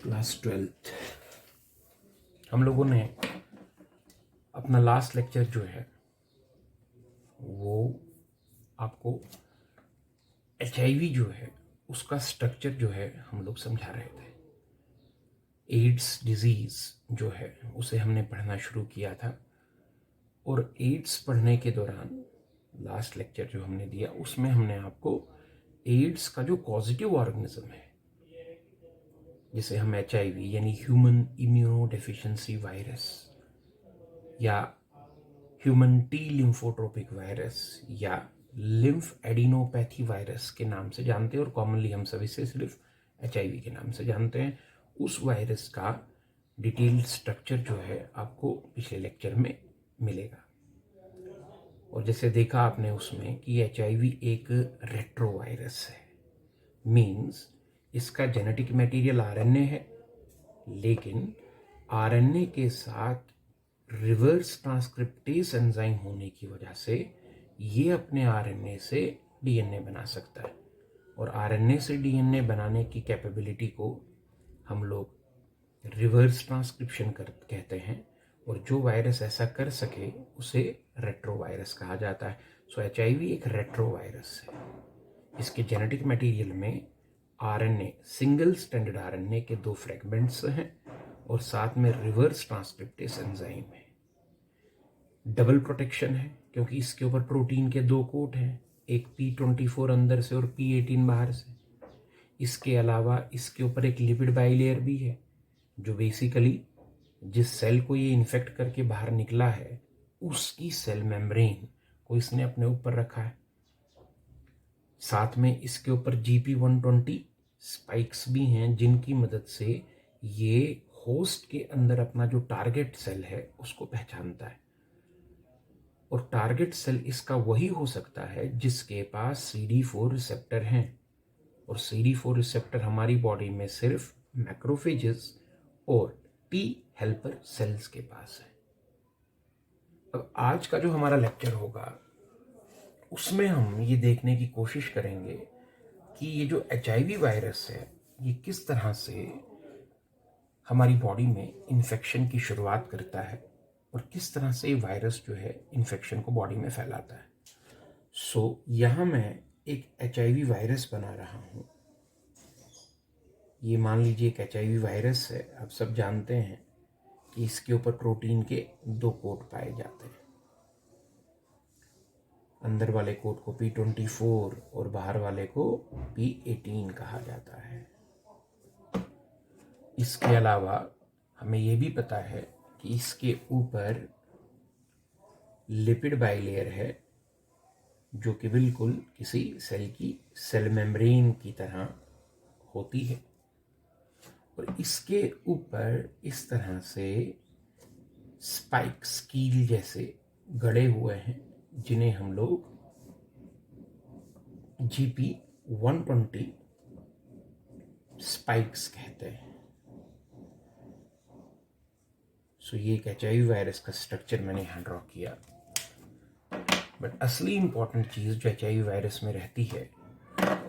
Class 12th हम लोगों ने अपना लास्ट लेक्चर जो है वो आपको HIV जो है उसका स्ट्रक्चर जो है हम लोग समझा रहे थे। एड्स डिजीज़ जो है उसे हमने पढ़ना शुरू किया था और एड्स पढ़ने के दौरान लास्ट लेक्चर जो हमने दिया उसमें हमने आपको एड्स का जो पॉजिटिव ऑर्गेनिज्म है जिसे हम HIV यानी ह्यूमन इम्यूनो डेफिशिएंसी वायरस या ह्यूमन टी लिम्फोट्रोपिक वायरस या लिम्फ एडिनोपैथी वायरस के नाम से जानते हैं और कॉमनली हम सभी से सिर्फ HIV के नाम से जानते हैं। उस वायरस का डिटेल्ड स्ट्रक्चर जो है आपको पिछले लेक्चर में मिलेगा और जैसे देखा आपने उसमें कि HIV एक रेट्रो वायरस है, मीन्स इसका जेनेटिक मटेरियल RNA है, लेकिन RNA के साथ रिवर्स ट्रांसक्रिप्टेज एंजाइम होने की वजह से ये अपने RNA से DNA बना सकता है और RNA से DNA बनाने की कैपेबिलिटी को हम लोग रिवर्स ट्रांसक्रिप्शन कहते हैं और जो वायरस ऐसा कर सके उसे रेट्रो वायरस कहा जाता है। सो HIV एक रेट्रो वायरस है। इसके जेनेटिक मटेरियल में RNA सिंगल स्टैंडर्ड RNA के 2 फ्रेगमेंट्स हैं और साथ में रिवर्स ट्रांसक्रिप्टेज एंजाइम है। डबल प्रोटेक्शन है क्योंकि इसके ऊपर प्रोटीन के 2 कोट हैं, एक P24 अंदर से और P18 बाहर से। इसके अलावा इसके ऊपर एक लिपिड बाइलेयर भी है जो बेसिकली जिस सेल को ये इन्फेक्ट करके बाहर निकला है उसकी सेल मेम्ब्रेन को इसने अपने ऊपर रखा है। साथ में इसके ऊपर GP120 स्पाइक्स भी हैं जिनकी मदद से ये होस्ट के अंदर अपना जो टारगेट सेल है उसको पहचानता है और टारगेट सेल इसका वही हो सकता है जिसके पास CD4 रिसेप्टर हैं और CD4 रिसेप्टर हमारी बॉडी में सिर्फ मैक्रोफेजेस और T हेल्पर सेल्स के पास है। अब आज का जो हमारा लेक्चर होगा उसमें हम ये देखने की कोशिश करेंगे कि ये जो HIV वायरस है ये किस तरह से हमारी बॉडी में इन्फेक्शन की शुरुआत करता है और किस तरह से वायरस जो है इन्फेक्शन को बॉडी में फैलाता है। सो यहाँ मैं एक HIV वायरस बना रहा हूँ। ये मान लीजिए एक HIV वायरस है। आप सब जानते हैं कि इसके ऊपर प्रोटीन के 2 कोट पाए जाते हैं। अंदर वाले कोट को P24 और बाहर वाले को P18 कहा जाता है। इसके अलावा हमें यह भी पता है कि इसके ऊपर लिपिड बाइलेयर है जो कि बिल्कुल किसी सेल की सेल मेम्ब्रेन की तरह होती है और इसके ऊपर इस तरह से स्पाइक्स कील जैसे गड़े हुए हैं जिन्हें हम लोग GP120 स्पाइक्स कहते हैं। सो ये एक HIV वायरस का स्ट्रक्चर मैंने यहाँ ड्रॉ किया, बट असली इंपॉर्टेंट चीज़ जो HIV वायरस में रहती है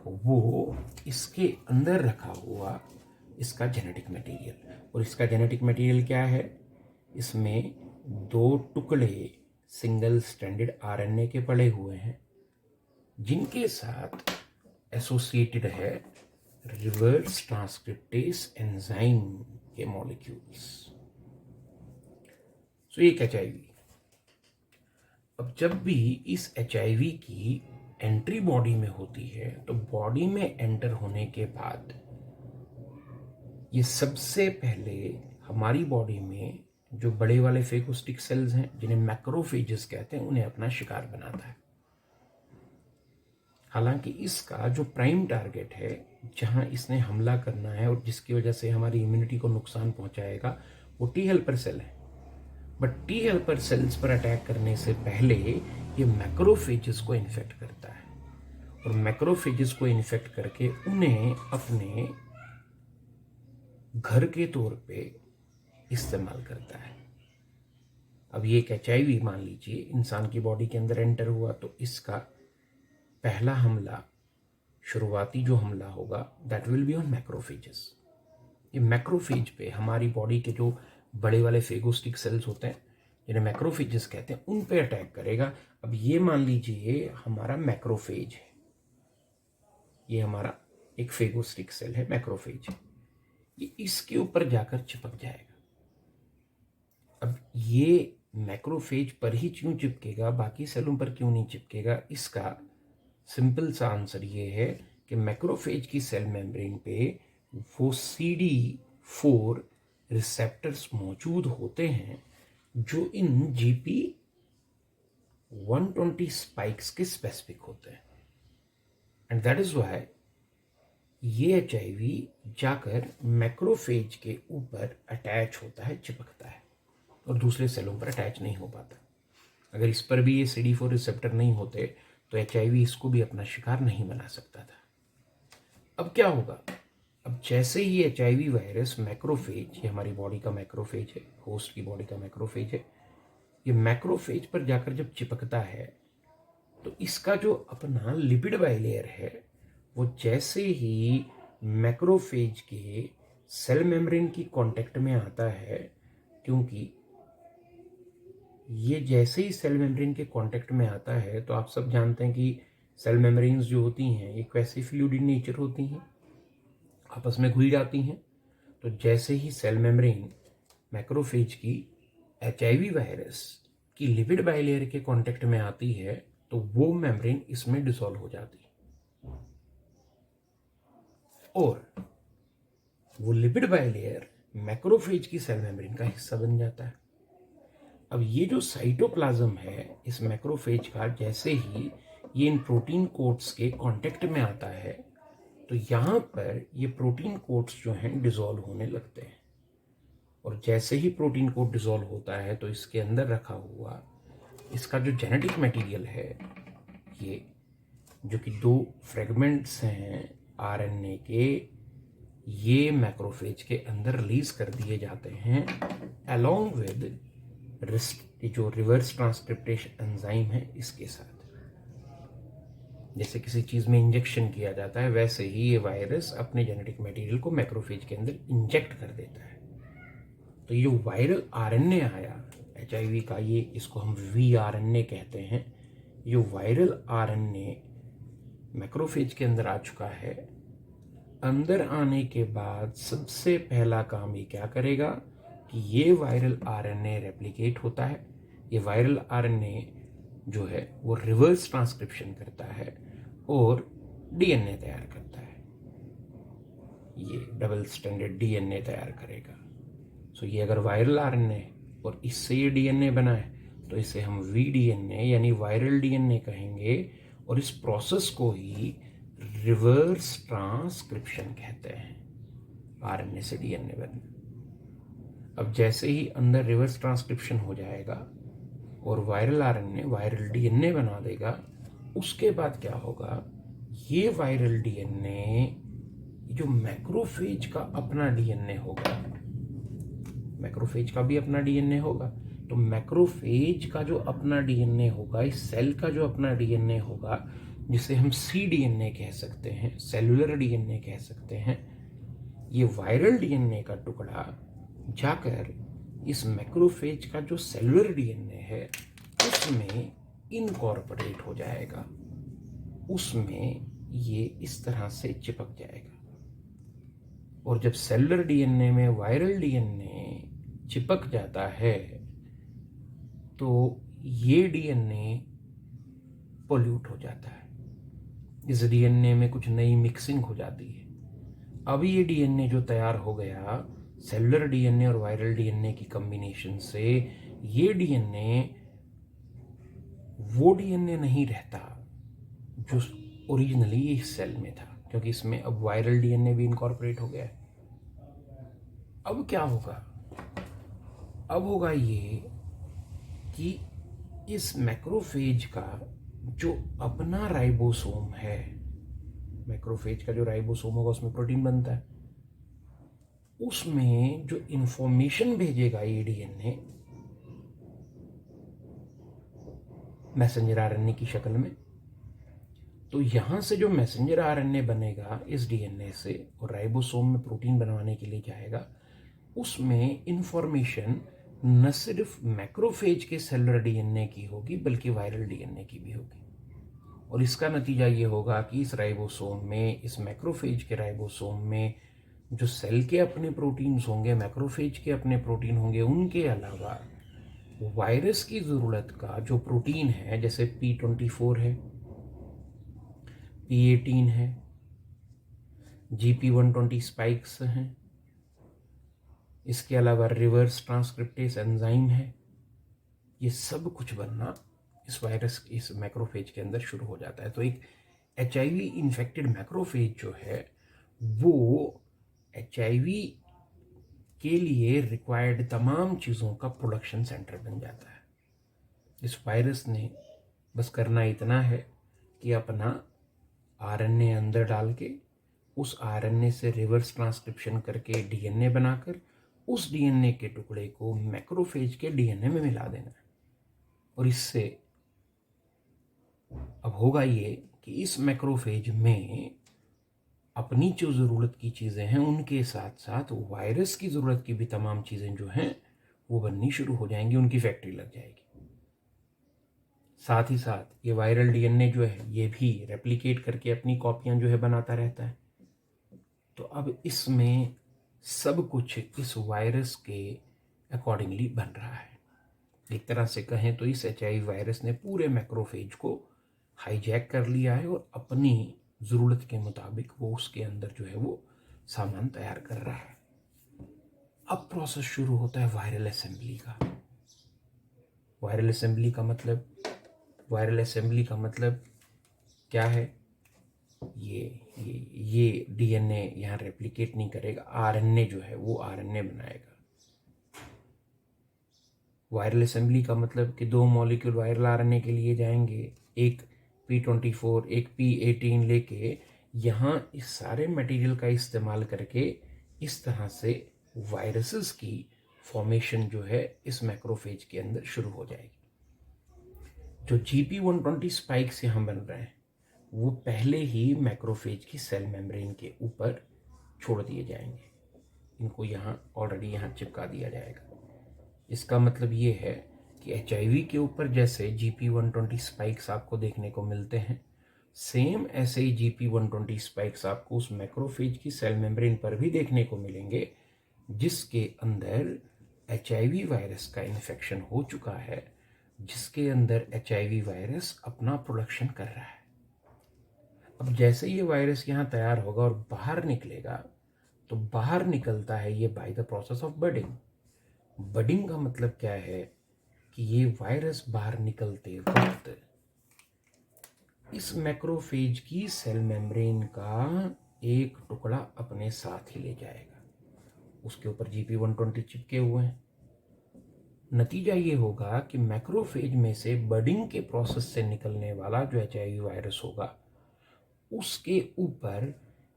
वो इसके अंदर रखा हुआ इसका जेनेटिक मटेरियल। और इसका जेनेटिक मटेरियल क्या है? इसमें 2 टुकड़े सिंगल स्टैंडर्ड RNA के पड़े हुए हैं जिनके साथ एसोसिएटेड है रिवर्स ट्रांसक्रिप्टेज एंजाइम के मॉलिक्यूल्स। सो एक HIV। अब जब भी इस HIV की एंट्री बॉडी में होती है तो बॉडी में एंटर होने के बाद ये सबसे पहले हमारी बॉडी में जो बड़े वाले फेगोस्टिक सेल्स हैं जिन्हें मैक्रोफेजेस कहते हैं उन्हें अपना शिकार बनाता है। हालांकि इसका जो प्राइम टारगेट है जहां इसने हमला करना है और जिसकी वजह से हमारी इम्यूनिटी को नुकसान पहुंचाएगा वो T हेल्पर सेल है, बट T हेल्पर सेल्स पर अटैक करने से पहले ये मैक्रोफेजेस को इन्फेक्ट करता है और मैक्रोफेजेस को इन्फेक्ट करके उन्हें अपने घर के तौर पे इस्तेमाल करता है। अब ये एक HIV मान लीजिए इंसान की बॉडी के अंदर एंटर हुआ तो इसका पहला हमला, शुरुआती जो हमला होगा that will be on macrophages. ये मैक्रोफेज पे हमारी बॉडी के जो बड़े वाले फेगोस्टिक सेल्स होते हैं जिन्हें मैक्रोफेजेस कहते हैं उन पे अटैक करेगा। अब ये मान लीजिए हमारा मैक्रोफेज है, ये हमारा एक फेगोस्टिक सेल है मैक्रोफेज, ये इसके ऊपर जाकर चिपक जाएगा। अब ये मैक्रोफेज पर ही क्यों चिपकेगा, बाकी सेलों पर क्यों नहीं चिपकेगा? इसका सिंपल सा आंसर ये है कि मैक्रोफेज की सेल मेम्ब्रेन पे वो CD4 रिसेप्टर्स मौजूद होते हैं जो इन GP120 स्पाइक्स के स्पेसिफिक होते हैं। एंड दैट इज वाई ये HIV जाकर मैक्रोफेज के ऊपर अटैच होता है, चिपकता है और दूसरे सेलों पर अटैच नहीं हो पाता। अगर इस पर भी ये CD4 रिसेप्टर नहीं होते तो HIV इसको भी अपना शिकार नहीं बना सकता था। अब क्या होगा? अब जैसे ही HIV वायरस मैक्रोफेज, ये हमारी बॉडी का मैक्रोफेज है, होस्ट की बॉडी का मैक्रोफेज है, ये मैक्रोफेज पर जाकर जब चिपकता है तो इसका जो अपना लिपिड बाइलेयर है वो जैसे ही मैक्रोफेज के सेल मेम्ब्रेन की कांटेक्ट में आता है, क्योंकि ये जैसे ही सेल मेम्ब्रेन के कांटेक्ट में आता है तो आप सब जानते हैं कि सेल मेम्ब्रेन्स जो होती हैं ये कैसी फ्लूइड इन नेचर होती हैं, आपस में घुल जाती हैं। तो जैसे ही सेल मेम्ब्रेन मैक्रोफेज की HIV वायरस की लिपिड बाइलेयर के कांटेक्ट में आती है तो वो मेम्ब्रेन इसमें डिसॉल्व हो जाती है और वो लिपिड बाइलेयर मैक्रोफेज की सेल मेम्ब्रेन का हिस्सा बन जाता है। अब ये जो साइटोप्लाज्म है इस मैक्रोफेज का, जैसे ही ये इन प्रोटीन कोट्स के कांटेक्ट में आता है तो यहाँ पर ये प्रोटीन कोट्स जो हैं डिसॉल्व होने लगते हैं और जैसे ही प्रोटीन कोट डिसॉल्व होता है तो इसके अंदर रखा हुआ इसका जो जेनेटिक मटेरियल है, ये जो कि 2 फ्रेगमेंट्स हैं RNA के, ये मैक्रोफेज के अंदर रिलीज कर दिए जाते हैं अलोंग विद जो रिवर्स ट्रांसक्रिप्टेशन एंजाइम है इसके साथ। जैसे किसी चीज में इंजेक्शन किया जाता है वैसे ही ये वायरस अपने जेनेटिक मटेरियल को मैक्रोफेज के अंदर इंजेक्ट कर देता है। तो ये जो वायरल RNA आया HIV का, ये इसको हम vRNA कहते हैं, ये वायरल RNA मैक्रोफेज के अंदर आ चुका है। अंदर आने के बाद सबसे पहला काम ये क्या करेगा कि ये वायरल RNA रेप्लिकेट होता है। ये वायरल RNA जो है वो रिवर्स ट्रांसक्रिप्शन करता है और DNA तैयार करता है। ये डबल स्टैंडर्ड DNA तैयार करेगा। सो ये अगर वायरल RNA है और इससे ये DNA बना है तो इसे हम vDNA यानी वायरल DNA कहेंगे और इस प्रोसेस को ही रिवर्स ट्रांसक्रिप्शन कहते हैं, RNA से DNA बनना। अब जैसे ही अंदर रिवर्स ट्रांसक्रिप्शन हो जाएगा और वायरल RNA वायरल DNA बना देगा, उसके बाद क्या होगा, ये वायरल DNA जो मैक्रोफेज का अपना DNA होगा, मैक्रोफेज का भी अपना DNA होगा, तो मैक्रोफेज का जो अपना DNA होगा, इस सेल का जो अपना DNA होगा, जिसे हम cDNA कह सकते हैं, सेलुलर DNA कह सकते हैं, ये वायरल DNA का टुकड़ा जाकर इस मैक्रोफेज का जो सेलुलर DNA है उसमें इनकॉर्पोरेट हो जाएगा, उसमें ये इस तरह से चिपक जाएगा। और जब सेलुलर DNA में वायरल DNA चिपक जाता है तो ये DNA पोल्यूट हो जाता है, इस DNA में कुछ नई मिक्सिंग हो जाती है। अब ये DNA जो तैयार हो गया सेलुलर DNA और वायरल DNA की कॉम्बिनेशन से, ये DNA वो DNA नहीं रहता जो ओरिजिनली इस सेल में था, क्योंकि इसमें अब वायरल DNA भी इनकॉर्पोरेट हो गया है। अब क्या होगा? अब होगा ये कि इस मैक्रोफेज का जो अपना राइबोसोम है, मैक्रोफेज का जो राइबोसोम होगा उसमें प्रोटीन बनता है, उसमें जो इंफॉर्मेशन भेजेगा ये DNA मैसेंजर RNA की शक्ल में, तो यहाँ से जो मैसेंजर आरएनए बनेगा इस डीएनए से और राइबोसोम में प्रोटीन बनवाने के लिए जाएगा, उसमें इंफॉर्मेशन न सिर्फ मैक्रोफेज के सेलुलर डीएनए की होगी बल्कि वायरल डीएनए की भी होगी। और इसका नतीजा ये होगा कि इस राइबोसोम में, इस मैक्रोफेज के राइबोसोम में जो सेल के अपने प्रोटीन्स होंगे, मैक्रोफेज के अपने प्रोटीन होंगे, उनके अलावा वायरस की ज़रूरत का जो प्रोटीन है, जैसे P24 है, P18 है, GP120 स्पाइक्स हैं, इसके अलावा रिवर्स ट्रांसक्रिप्टेस एंजाइम है, ये सब कुछ बनना इस वायरस, इस मैक्रोफेज के अंदर शुरू हो जाता है। तो एक HIV इन्फेक्टेड मैक्रोफेज जो है वो HIV के लिए रिक्वायर्ड तमाम चीज़ों का प्रोडक्शन सेंटर बन जाता है। इस वायरस ने बस करना इतना है कि अपना आरएनए अंदर डाल के उस आरएनए से रिवर्स ट्रांसक्रिप्शन करके डीएनए बनाकर उस डीएनए के टुकड़े को मैक्रोफेज के डीएनए में मिला देना है। और इससे अब होगा ये कि इस मैक्रोफेज में अपनी जो ज़रूरत की चीज़ें हैं उनके साथ साथ वायरस की ज़रूरत की भी तमाम चीज़ें जो हैं वो बननी शुरू हो जाएंगी, उनकी फैक्ट्री लग जाएगी। साथ ही साथ ये वायरल डीएनए जो है ये भी रेप्लिकेट करके अपनी कॉपियां जो है बनाता रहता है। तो अब इसमें सब कुछ इस वायरस के अकॉर्डिंगली बन रहा है। एक तरह से कहें तो इस HIV वायरस ने पूरे मैक्रोफेज को हाईजैक कर लिया है और अपनी ज़रूरत के मुताबिक वो उसके अंदर जो है वो सामान तैयार कर रहा है। अब प्रोसेस शुरू होता है वायरल असेंबली का। वायरल असेंबली का मतलब क्या है? ये डीएनए यहाँ रेप्लिकेट नहीं करेगा, आरएनए जो है वो आरएनए बनाएगा। वायरल असेंबली का मतलब कि 2 मॉलिक्यूल वायरल आरएनए के लिए जाएंगे, एक P24 एक P18 लेके यहाँ इस सारे मटेरियल का इस्तेमाल करके इस तरह से वायरसेस की फॉर्मेशन जो है इस मैक्रोफेज के अंदर शुरू हो जाएगी। जो GP120 स्पाइक्स यहाँ बन रहे हैं वो पहले ही मैक्रोफेज की सेल मेम्ब्रेन के ऊपर छोड़ दिए जाएंगे। इनको यहाँ ऑलरेडी यहाँ चिपका दिया जाएगा। इसका मतलब ये है कि HIV के ऊपर जैसे GP120 स्पाइक्स आपको देखने को मिलते हैं, सेम ऐसे ही GP120 स्पाइक्स आपको उस मैक्रोफेज की सेल मेम्ब्रेन पर भी देखने को मिलेंगे, जिसके अंदर HIV वायरस का इन्फेक्शन हो चुका है, जिसके अंदर HIV वायरस अपना प्रोडक्शन कर रहा है। अब जैसे ये वायरस यहाँ तैयार होगा और बाहर निकलेगा, तो बाहर निकलता है ये by the process of budding. Budding का मतलब क्या है कि ये वायरस बाहर निकलते वक्त इस मैक्रोफेज की सेल मेम्ब्रेन का एक टुकड़ा अपने साथ ही ले जाएगा। उसके ऊपर GP120 चिपके हुए हैं। नतीजा ये होगा कि मैक्रोफेज में से बडिंग के प्रोसेस से निकलने वाला जो HIV वायरस होगा उसके ऊपर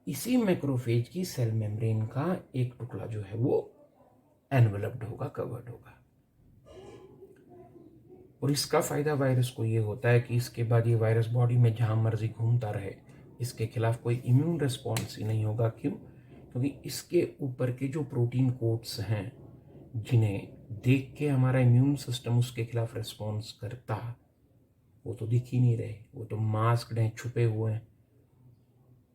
इसी मैक्रोफेज की सेल मेम्ब्रेन का एक टुकड़ा जो है वो एनवेलप्ड होगा, कवर्ड होगा। और इसका फायदा वायरस को ये होता है कि इसके बाद ये वायरस बॉडी में जहां मर्जी घूमता रहे, इसके खिलाफ कोई इम्यून रिस्पॉन्स ही नहीं होगा। क्यों? क्योंकि इसके ऊपर के जो प्रोटीन कोड्स हैं जिन्हें देख के हमारा इम्यून सिस्टम उसके खिलाफ रिस्पॉन्स करता, वो तो दिख ही नहीं रहे, वो तो मास्क्ड हैं, छुपे हुए हैं।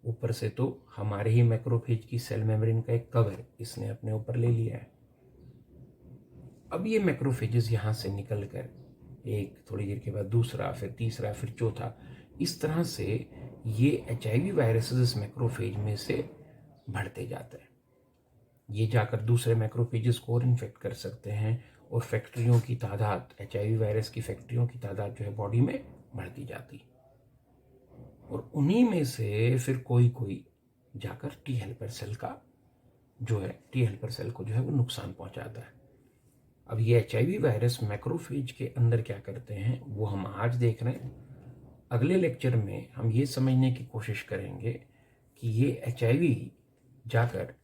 ऊपर से तो हमारे ही मैक्रोफेज की सेल मेम्ब्रेन का एक कवर इसने अपने ऊपर ले लिया है। अब ये मैक्रोफेजेस यहाँ से निकल कर एक थोड़ी देर के बाद दूसरा, फिर तीसरा, फिर चौथा, इस तरह से ये HIV वायरसेस इस मैक्रोफेज में से बढ़ते जाते हैं। ये जाकर दूसरे मैक्रोफेजेस को और इन्फेक्ट कर सकते हैं और फैक्ट्रियों की तादाद, HIV वायरस की फैक्ट्रियों की तादाद जो है बॉडी में बढ़ती जाती, और उन्हीं में से फिर कोई जाकर T हेल्पर सेल का जो है, T हेल्पर सेल को जो है वो नुकसान पहुंचाता है। अब ये HIV वायरस मैक्रोफेज के अंदर क्या करते हैं वो हम आज देख रहे हैं। अगले लेक्चर में हम ये समझने की कोशिश करेंगे कि ये HIV जाकर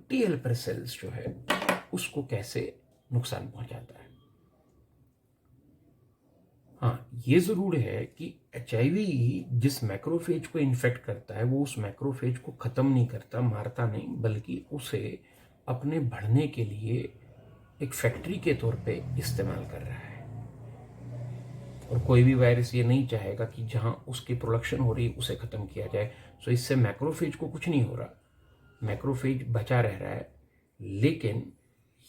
T हेल्पर सेल्स जो है उसको कैसे नुकसान पहुंचाता है। हाँ, ये ज़रूर है कि एचआईवी जिस मैक्रोफेज को इन्फेक्ट करता है वो उस मैक्रोफेज को ख़त्म नहीं करता, मारता नहीं, बल्कि उसे अपने बढ़ने के लिए एक फैक्ट्री के तौर पे इस्तेमाल कर रहा है। और कोई भी वायरस ये नहीं चाहेगा कि जहाँ उसकी प्रोडक्शन हो रही है उसे ख़त्म किया जाए। सो इससे मैक्रोफेज को कुछ नहीं हो रहा, मैक्रोफेज बचा रह रहा है। लेकिन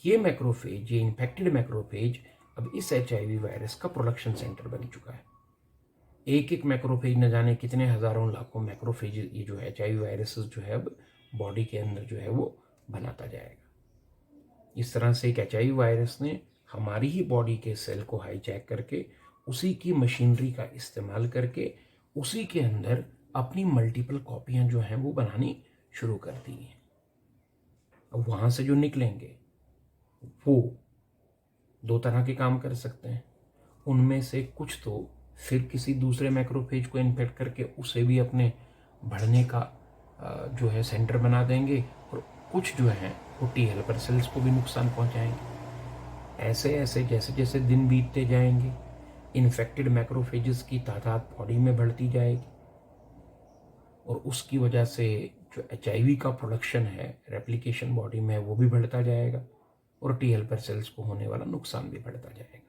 ये मैक्रोफेज, ये इन्फेक्टेड मैक्रोफेज अब इस एचआईवी वायरस का प्रोडक्शन सेंटर बन चुका है। एक एक मैक्रोफेज न जाने कितने हज़ारों लाखों मैक्रोफेज ये जो है एचआईवी वायरसेस जो है अब बॉडी के अंदर जो है वो बनाता जाएगा। इस तरह से एक एचआईवी वायरस ने हमारी ही बॉडी के सेल को हाईजैक करके उसी की मशीनरी का इस्तेमाल करके उसी के अंदर अपनी मल्टीपल कॉपियां जो हैं वो बनानी शुरू कर दी हैं। अब वहाँ से जो निकलेंगे वो दो तरह के काम कर सकते हैं। उनमें से कुछ तो फिर किसी दूसरे मैक्रोफेज को इन्फेक्ट करके उसे भी अपने बढ़ने का जो है सेंटर बना देंगे, और कुछ जो हैं वो टी हेल्पर सेल्स को भी नुकसान पहुंचाएंगे। ऐसे ऐसे जैसे जैसे दिन बीतते जाएंगे इन्फेक्टेड मैक्रोफेजेस की तादाद बॉडी में बढ़ती जाएगी, और उसकी वजह से जो एचआईवी का प्रोडक्शन है, रेप्लिकेशन बॉडी में वो भी बढ़ता जाएगा, और टी हेल्पर सेल्स को होने वाला नुकसान भी बढ़ता जाएगा।